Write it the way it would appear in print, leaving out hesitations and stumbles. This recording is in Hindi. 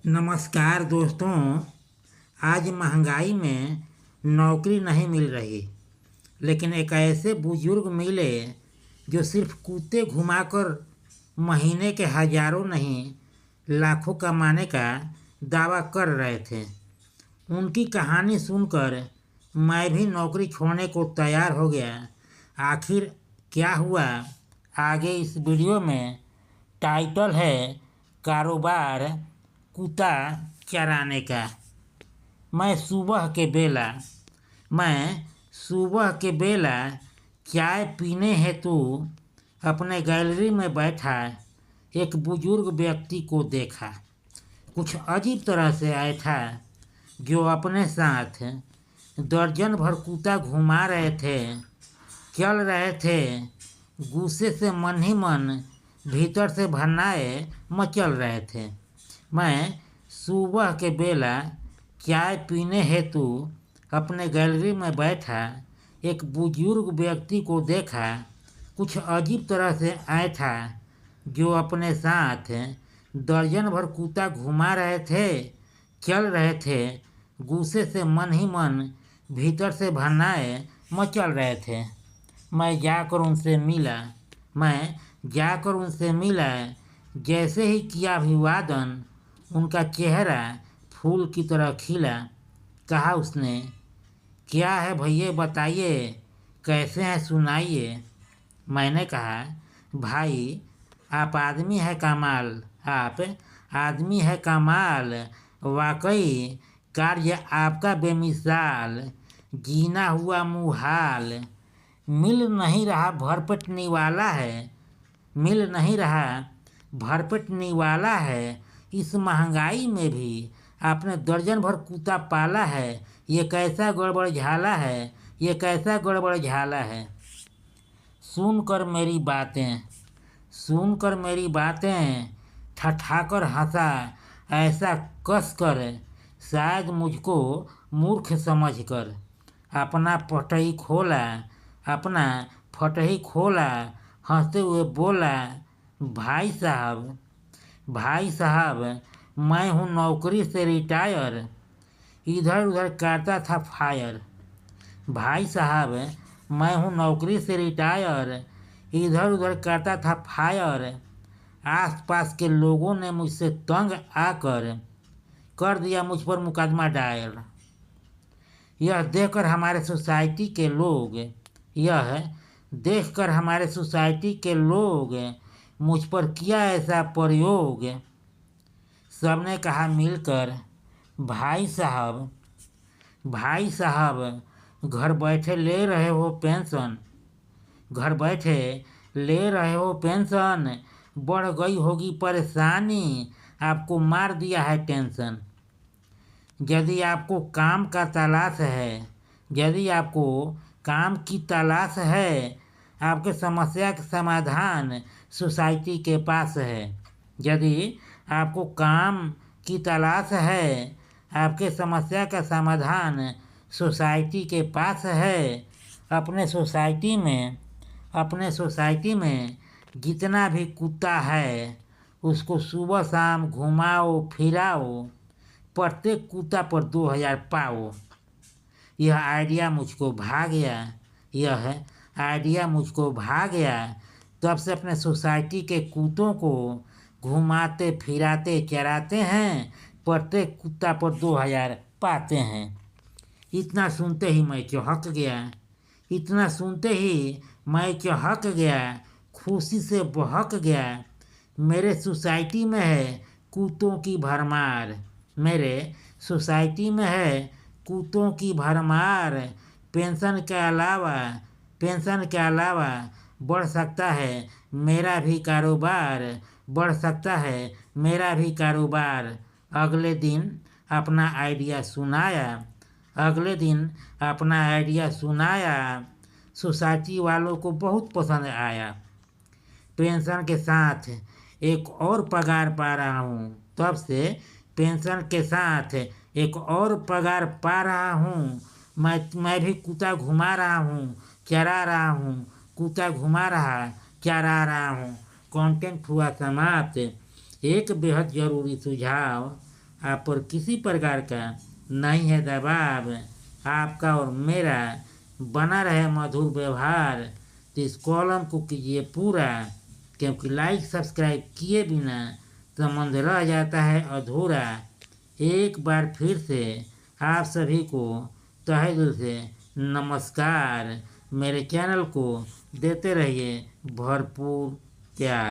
नमस्कार दोस्तों। आज महंगाई में नौकरी नहीं मिल रही, लेकिन एक ऐसे बुजुर्ग मिले जो सिर्फ कुत्ते घुमाकर महीने के हजारों नहीं लाखों कमाने का दावा कर रहे थे। उनकी कहानी सुनकर मैं भी नौकरी छोड़ने को तैयार हो गया। आखिर क्या हुआ, आगे इस वीडियो में। टाइटल है कारोबार कुत्ता चराने का। मैं सुबह के बेला चाय पीने हेतु अपने गैलरी में बैठा एक बुजुर्ग व्यक्ति को देखा। कुछ अजीब तरह से आया था, जो अपने साथ दर्जन भर कुत्ता घुमा रहे थे, चल रहे थे। गुस्से से मन ही मन भीतर से भरनाए मचल रहे थे। मैं सुबह के बेला चाय पीने हेतु अपने गैलरी में बैठा एक बुजुर्ग व्यक्ति को देखा। कुछ अजीब तरह से आया था, जो अपने साथ दर्जन भर कुत्ता घुमा रहे थे, चल रहे थे। गुस्से से मन ही मन भीतर से भरनाए मचल रहे थे। मैं जाकर उनसे मिला। जैसे ही किया अभिवादन, उनका चेहरा फूल की तरह खिला। कहा उसने, क्या है भैया, बताइए, कैसे हैं, सुनाइए। मैंने कहा, भाई आप आदमी है कमाल। वाकई कार्य आपका बेमिसाल। जीना हुआ मुहाल। मिल नहीं रहा भरपेट निवाला है। इस महंगाई में भी आपने दर्जन भर कुत्ता पाला है। ये कैसा गड़बड़ झाला है। सुनकर मेरी बातें ठठाकर हंसा, ऐसा कस कर, शायद मुझको मूर्ख समझकर। अपना फटही खोला, हंसते हुए बोला, भाई साहब मैं हूँ नौकरी से रिटायर, इधर उधर करता था फायर। भाई साहब मैं हूँ नौकरी से रिटायर, इधर उधर करता था फायर। आसपास के लोगों ने मुझसे तंग आकर कर दिया मुझ पर मुकदमा दायर। यह देखकर हमारे सोसाइटी के लोग मुझ पर किया ऐसा प्रयोग। सबने कहा मिलकर, भाई साहब घर बैठे ले रहे हो पेंशन। बढ़ गई होगी परेशानी, आपको मार दिया है टेंशन। यदि आपको काम की तलाश है, आपके समस्या का समाधान सोसाइटी के पास है। यदि आपको काम की तलाश है, आपके समस्या का समाधान सोसाइटी के पास है। अपने सोसाइटी में जितना भी कुत्ता है, उसको सुबह शाम घुमाओ फिराओ, प्रत्येक कुत्ता पर 2000 पाओ। यह आइडिया मुझको भा गया। तब से अपने सोसाइटी के कुत्तों को घुमाते फिराते चराते हैं, प्रत्येक कुत्ता पर 2000 पाते हैं। इतना सुनते ही मैं चहक गया, खुशी से बहक गया। मेरे सोसाइटी में है कुत्तों की भरमार। पेंशन के अलावा बढ़ सकता है मेरा भी कारोबार। अगले दिन अपना आइडिया सुनाया। सोसाइटी वालों को बहुत पसंद आया। पेंशन के साथ एक और पगार पा रहा हूँ। तब से पेंशन के साथ एक और पगार पा रहा हूँ। मैं भी कुत्ता घुमा रहा हूँ, चरा रहा हूँ। कंटेंट हुआ समाप्त। एक बेहद जरूरी सुझाव, आप पर किसी प्रकार का नहीं है दबाव। आपका और मेरा बना रहे मधुर व्यवहार। तो इस कॉलम को कीजिए पूरा, क्योंकि लाइक सब्सक्राइब किए बिना संबंध रह जाता है अधूरा। एक बार फिर से आप सभी को तहे दिल से नमस्कार। मेरे चैनल को देते रहिए भरपूर प्यार।